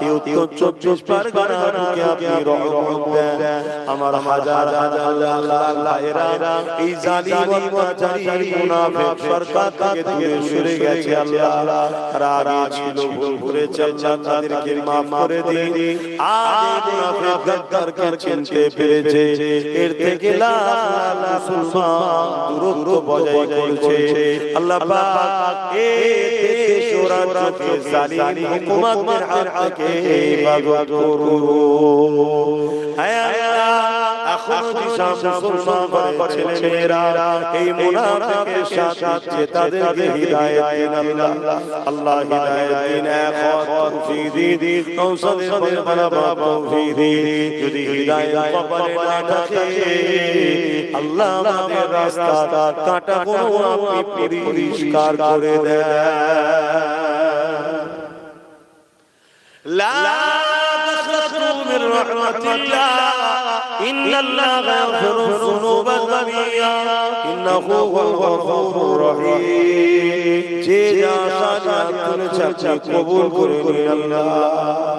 উত্তর 24 পরগনাকে আপনি রহমত দেন। আমার হাজার হাজার লাখ ভাইরা এই জালিম অত্যাচারী মুনাফিক সরকার থেকে দূরে সরে গেছে আল্লাহ। তারা ছিল ভুল করেছে আল্লাহ, তাদেরকে মাফ করে দিন। আজ মুনাফিক গাদ্দারকে চিনতে পেরেছে, এর থেকে লাখ লাখ মুসলমান দূরত্ব বজায় করছে। আল্লাহ পাক এই দেশ ও রাজ্যকে জালিম হুকুমতের হাত থেকে হেফাজত করুন। হায় আল্লাহ, এখনো যেসব মুসলমান ছেলেমেয়েরা এই মুনাফিকের সাথে তাদেরকে হিদায়াত দিন আল্লাহ। আল্লাহ হিদায়াত দিন, তৌফিক দিন, নওসাদের বাবা তৌফিক দিন। যদি হিদায়াত কপালে না থাকে আল্লাহ আমাদের রাস্তা কাঁটাগুলো আপনি পরিষ্কার করে দেন। লা তাখনাতু মির রাহমাতিল্লাহ, ইন্নাল্লাহা ইয়াগফিরু যুনুবা জামিআ, ইন্নাহু হুয়াল গফুরুর রহিম। যে যা সাজা করেছে কবুল করে নিন আল্লাহ।